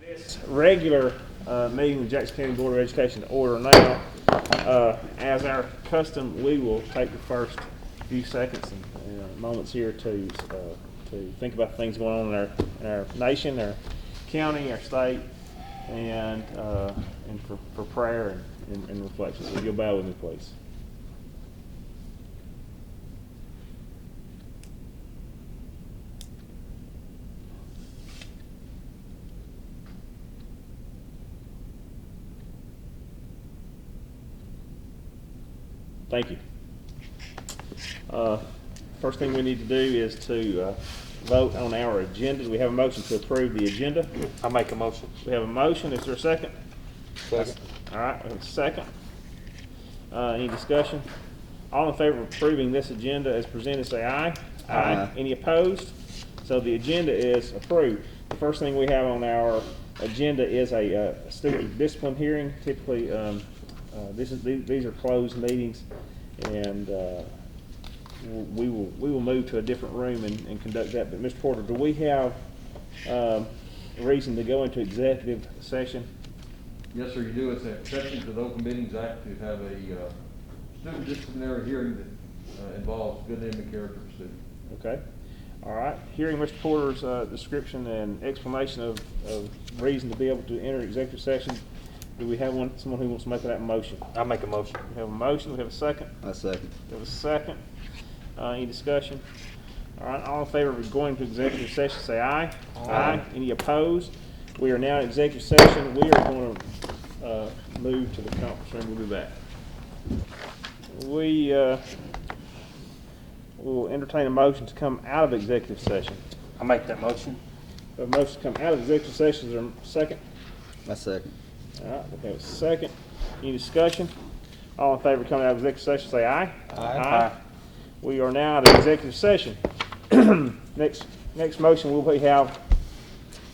This regular meeting of the Jackson County Board of Education to order now. As our custom, we will take the first few seconds and moments here to think about things going on in our nation, our county, our state, and for prayer and reflection. So you'll bow with me, please. Thank you. First thing we need to do is to vote on our agenda. Do we have a motion to approve the agenda? I'll make a motion. We have a motion. Is there a second? Second. All right, we have a second. Any discussion? All in favor of approving this agenda as presented, say aye. Aye. Any opposed? So the agenda is approved. The first thing we have on our agenda is a student discipline hearing. Typically, these are closed meetings, and we will move to a different room and conduct that. But Mr. Porter, do we have a reason to go into executive session? Yes, sir, you do. It's an exception to the Open Meetings Act to have a student disciplinary hearing that involves good name and character of student. Okay. All right. Hearing Mr. Porter's description and explanation of reason to be able to enter executive session, do we have someone who wants to make that motion? I'll make a motion. We have a motion. We have a second. I second. We have a second. Any discussion? All right. All in favor of going to executive session, say aye. Aye. Any opposed? We are now in executive session. We are going to move to the conference room. We'll be back. We will entertain a motion to come out of executive session. I'll make that motion. We have a motion to come out of executive session. Is there a second? I second. All right, we have a second. Any discussion? All in favor of coming out of executive session, say aye. Aye. We are now out of executive session. Next motion we have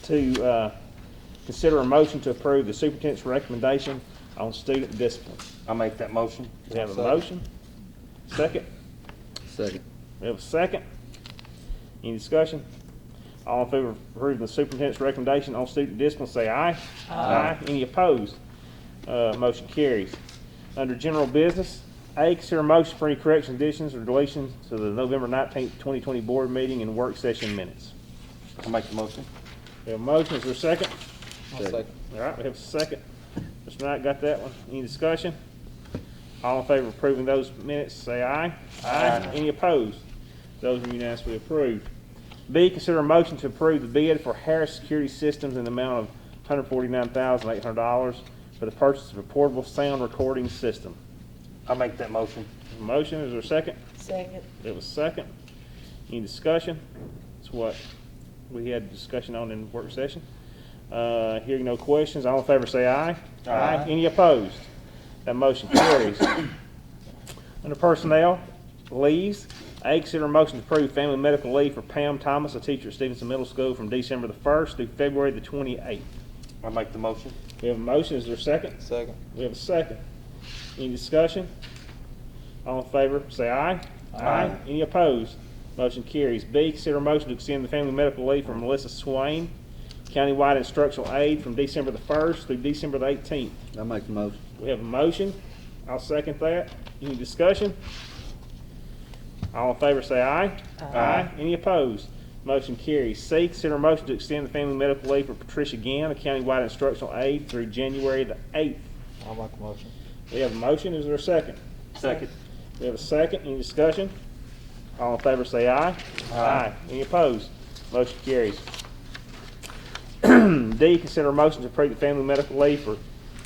to consider a motion to approve the superintendent's recommendation on student discipline. I'll make that motion. We have a motion. Second. Second. We have a second. Any discussion? All in favor of approving the superintendent's recommendation on student discipline, say aye. Aye. Any opposed? Motion carries. Under general business, A, consider a motion for any corrections, additions, or deletions to the November 19th, 2020 board meeting and work session minutes. I'll make the motion. We have a motion. Is there a second? Second. All right, we have a second. Mr. Knight got that one. Any discussion? All in favor of approving those minutes, say aye. Aye. Any opposed? Those are unanimously approved. B, consider a motion to approve the bid for Harris Security Systems in the amount of $149,800 for the purchase of a portable sound recording system. I'll make that motion. Motion, is there a second? Second. We have a second. Any discussion? It's what we had discussion on in work session. Hearing no questions, all in favor say aye. Aye. Any opposed? That motion carries. Under personnel, leaves, A, consider a motion to approve family medical leave for Pam Thomas, a teacher at Stevenson Middle School from December the 1st through February the 28th. I'll make the motion. We have a motion, is there a second? Second. We have a second. Any discussion? All in favor say aye. Aye. Any opposed? Motion carries. B, consider a motion to extend the family medical leave for Melissa Swain, countywide instructional aide from December the 1st through December the 18th. I make the motion. We have a motion. I'll second that. Any discussion? All in favor say aye. Aye. Any opposed? Motion carries. C, consider a motion to extend the family medical leave for Patricia Gann, a countywide instructional aide through January the 8th. I'll make the motion. We have a motion. Is there a second? Second. We have a second. Any discussion? All in favor say aye. Aye. Any opposed? Motion carries. D, consider a motion to approve the family medical leave for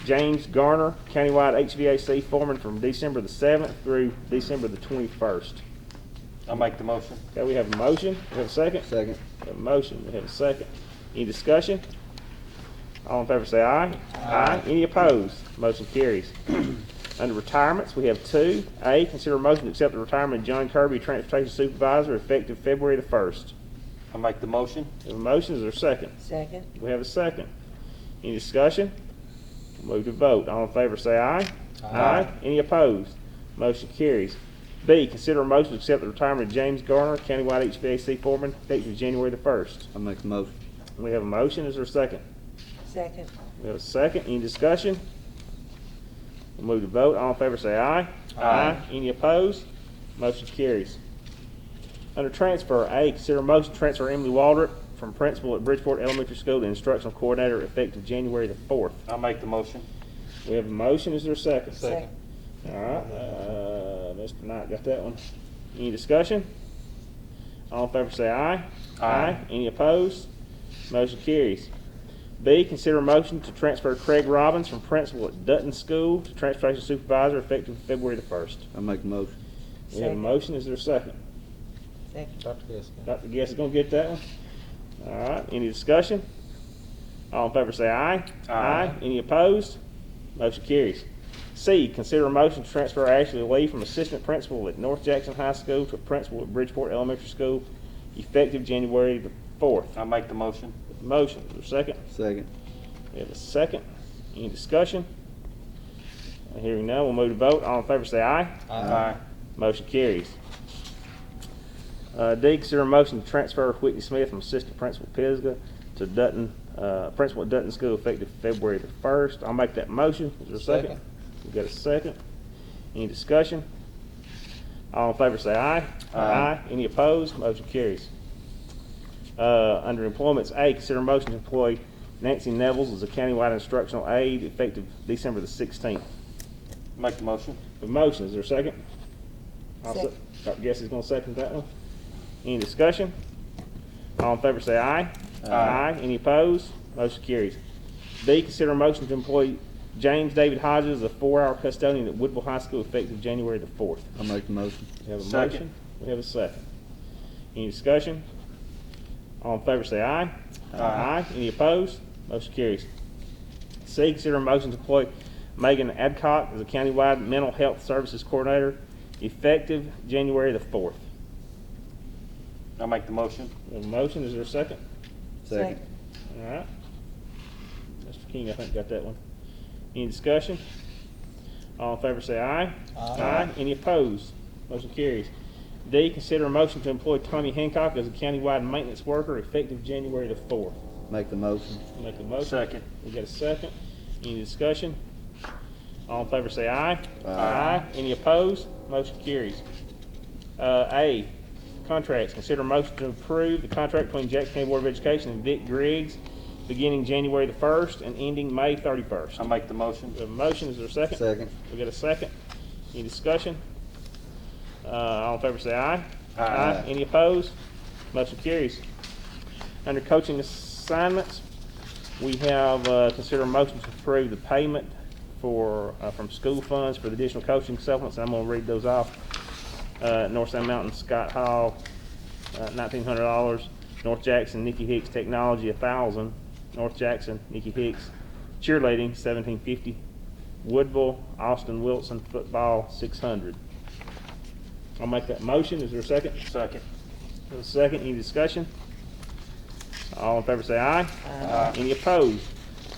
James Garner, countywide HVAC foreman from December the 7th through December the 21st. I'll make the motion. Okay, we have a motion. We have a second? Second. We have a motion. We have a second. Any discussion? All in favor say aye. Aye. Any opposed? Motion carries. Under retirements, we have two. A, consider a motion to accept the retirement of John Kirby, transportation supervisor, effective February the 1st. I'll make the motion. We have a motion. Is there a second? Second. We have a second. Any discussion? Move to vote. All in favor say aye. Aye. Any opposed? Motion carries. B, consider a motion to accept the retirement of James Garner, countywide HVAC foreman, effective January the 1st. I make the motion. We have a motion. Is there a second? Second. We have a second. Any discussion? We'll move to vote. All in favor say aye. Aye. Any opposed? Motion carries. Under transfer, A, consider a motion to transfer Emily Waldrop from principal at Bridgeport Elementary School to instructional coordinator effective January the 4th. I'll make the motion. We have a motion. Is there a second? Second. All right. Mr. Knight got that one. Any discussion? All in favor say aye. Aye. Any opposed? Motion carries. B, consider a motion to transfer Craig Robbins from principal at Dutton School to transportation supervisor effective February the 1st. I make the motion. We have a Second. motion. Is there a second? Second. Dr. Guest. Dr. Guess is going to get that one. All right. Any discussion? All in favor say aye. Aye. Any opposed? Motion carries. C, consider a motion to transfer Ashley Lee from assistant principal at North Jackson High School to principal at Bridgeport Elementary School effective January the 4th. I'll make the motion. Motion. Is there a second? Second. We have a second. Any discussion? Hearing none, we'll move to vote. All in favor say aye. Aye. Motion carries. D, consider a motion to transfer Whitney Smith from assistant principal Pisgah to Dutton, principal at Dutton School effective February the 1st. I'll make that motion. Is there a second? Second. We got a second. Any discussion? All in favor say aye. Aye. Any opposed? Motion carries. Under employments, A, consider a motion to employ Nancy Nevels as a countywide instructional aide effective December the 16th. Make the motion. A motion, is there a second? Second. Dr. Guess is going to second that one. Any discussion? All in favor say aye. Aye. Any opposed? Motion carries. D, consider a motion to employ James David Hodges as a 4-hour custodian at Woodville High School effective January the 4th. I make the motion. We have a Second. motion. We have a second. Any discussion? All in favor say aye. Aye. Any opposed? Motion carries. C, consider a motion to employ Megan Adcock as a countywide mental health services coordinator effective January the 4th. I'll make the motion. We have a motion. Is there a second? Second. All right. Mr. King, I think, got that one. Any discussion? All in favor say aye. Aye. Any opposed? Motion carries. D, consider a motion to employ Tommy Hancock as a countywide maintenance worker effective January the 4th. Make the motion. Make a motion. Second. We got a second. Any discussion? All in favor say aye. Aye. Any opposed? Motion carries. A, contracts. Consider a motion to approve the contract between Jackson County Board of Education and Vic Griggs beginning January the 1st and ending May 31st. I'll make the motion. We have a motion. Is there a second? Second. We got a second. Any discussion? All in favor say aye. Aye. Any opposed? Motion carries. Under coaching assignments, we have consider a motion to approve the payment for from school funds for the additional coaching supplements. I'm going to read those off. North Sound Mountain Scott Hall, $1,900. North Jackson Nikki Hicks Technology, $1,000. North Jackson Nikki Hicks Cheerleading, $1,750. Woodville Austin Wilson Football, $600. I'll make that motion. Is there a second? Second. There's a second. Any discussion? All in favor say aye. Aye. Any opposed?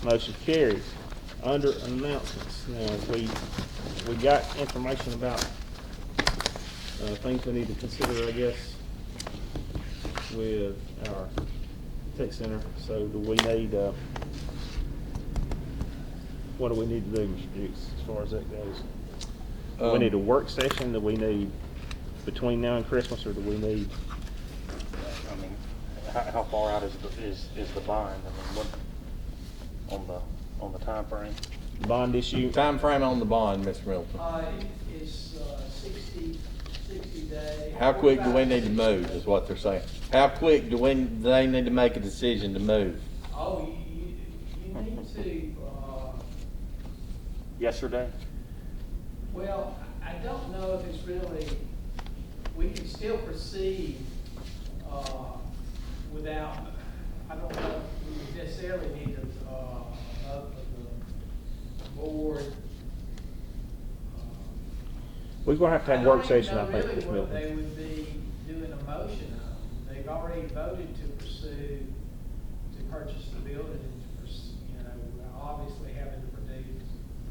Motion carries. Under announcements, now we got information about things we need to consider, I guess, with our tech center. So do we need, what do we need to do, Mr. Dukes, as far as that goes? Do we need a work session? Do we need between now and Christmas, or do we need? I mean, how far out is the bond? I mean, what on the time frame? Bond issue? Time frame on the bond, Mr. Middleton. It's 60 days. How quick do we need to move, is what they're saying. How quick do they need to make a decision to move? Oh, you need to, Yesterday? well, I don't know if it's really, we can still proceed without, I don't know if we necessarily need a vote of the board. We're gonna have to have a work session, I think, don't Ms. even know really what Milton. they would be doing a motion on. They've already voted to pursue, to purchase the building and to pursue, obviously having to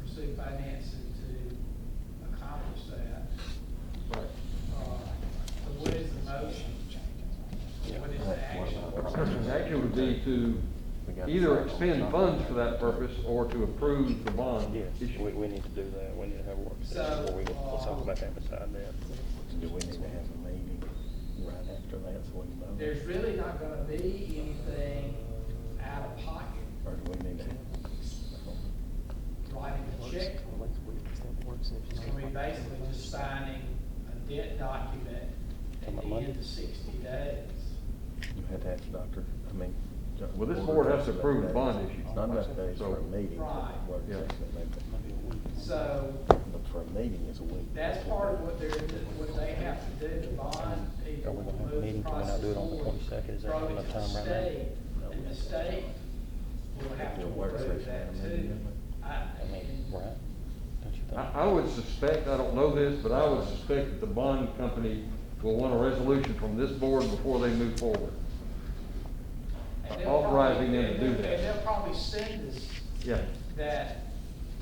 pursue financing to accomplish that. Right. So what is the motion? What is the action? The action would be to We gotta either decide on expend something. funds for that purpose or to approve the bond Yes, issue. we need to do that. We need to have a work session before we let's talk about that beside that. Do we need to have a meeting right after that so we can vote? There's really not gonna be anything out of pocket, Or do we need to? writing a check. It's gonna be basically just signing a debt document at the end of 60 days. You had to ask Dr. Well, this board has to approve the bond issue. It's not enough days for a So, meeting. Right. Work Yeah. session, maybe a week. So But for a meeting, it's a week. that's part of what they have to do, the bond people Are we gonna have a move meeting? the Can we not process do it on the forward, 22nd? Is that throw it enough to the time right now? state, and the state will have to Do a work approve session that and a meeting, too. I mean, right? Don't you think? I would suspect, I don't know this, but I would suspect that the bond company will want a resolution from this board before they move forward. And they'll Authorizing them to probably- do and that. they'll probably send us Yeah. that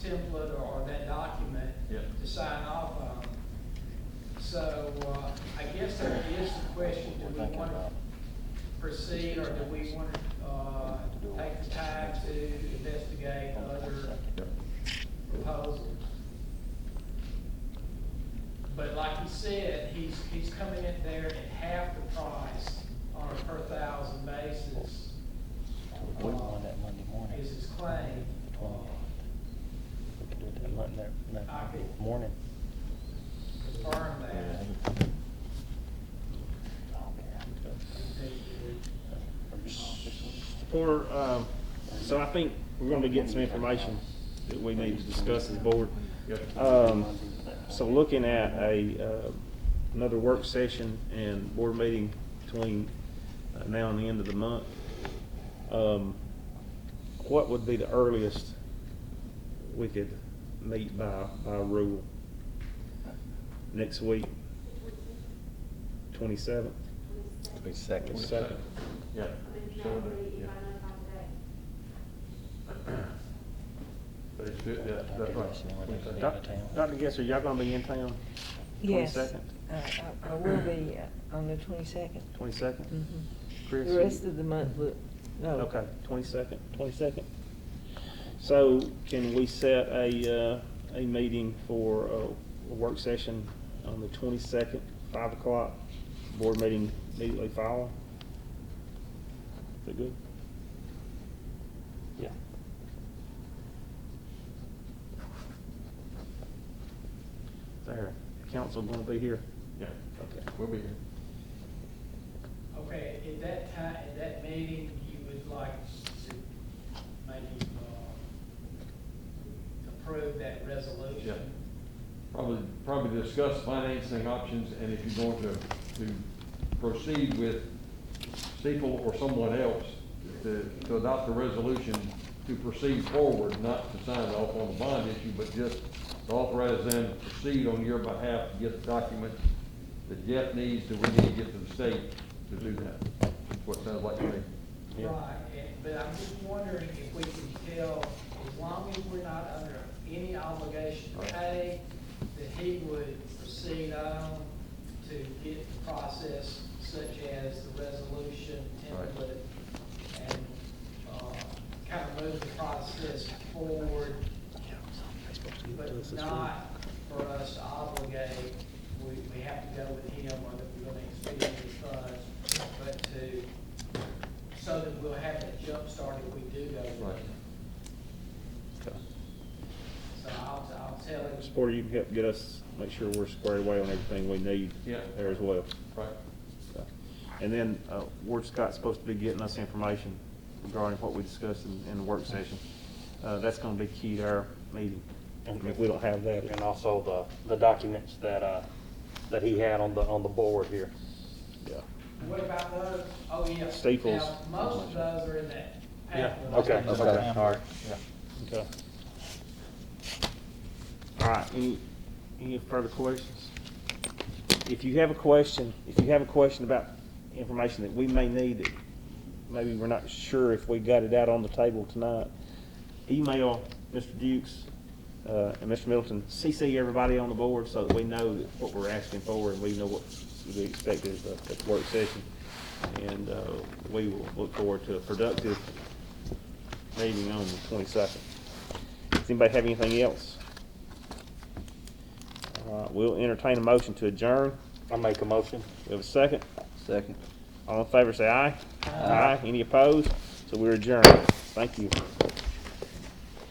template or that document Yeah. to sign off on. So, I guess there is the question, do we want to proceed, or do we want to, take the time to investigate other proposals? But like he said, he's coming in there at half the price on a per thousand basis. We won that Monday morning. Is his claim. The 20th. We could do it that Monday, that I could- morning. Confirm that. For, so I think we're gonna be getting some information that we need to discuss as a board. So looking at another work session and board meeting between now and the end of the month, what would be the earliest we could meet by rule? Next week? 27th? 22nd. Second. Yeah. So, yeah. But it's good, yeah, that's right. Dr. Gesser, y'all gonna be in town? Yes. 22nd? I will be on the 22nd. 22nd? Mhm. Chris? The rest of the month, no. Okay, 22nd. So can we set a meeting for a work session on the 22nd, 5 o'clock, board meeting immediately following? Is that good? Yeah. There, council gonna be here? Yeah, Okay. we'll be here. Okay, at that time, at that meeting, you would like to maybe, approve that resolution? Yeah. Probably discuss financing options, and if you're going to proceed with Steeple or someone else to adopt a resolution to proceed forward, not to sign off on the bond issue, but just to authorize them to proceed on your behalf to get the documents that Jeff needs, that we need to get to the state to do that. That's what it sounds like to me. Yeah. Right, but I'm just wondering if we can tell, as long as we're not under any obligation to pay, that he would proceed on to get the process such as the resolution template and, kind of move the process forward, but not for us to obligate, we have to go with him or that we're gonna expend his funds, but so that we'll have that jump start if we do go with Right. him. So I'll tell him. Sporty, you can help get us, make sure we're squared away on everything we need Yeah. there as well. Right. So, and then, Ward Scott's supposed to be getting us information regarding what we discussed in the work session. That's gonna be key to our meeting. If we don't have that. And also the documents that he had on the board here. Yeah. What about those? Oh, yeah. Staples. Now, most of those are in that Yeah, pamphlet. okay, all right, yeah. Okay. All right, any further questions? If you have a question about information that we may need, that maybe we're not sure if we got it out on the table tonight, email Mr. Dukes, and Mr. Middleton, CC everybody on the board so that we know that what we're asking for and we know what we expect at the work session. And, we will look forward to a productive meeting on the 22nd. Does anybody have anything else? We'll entertain a motion to adjourn. I make a motion. We have a second. Second. All in favor say aye. Aye. Any opposed? So we're adjourned. Thank you.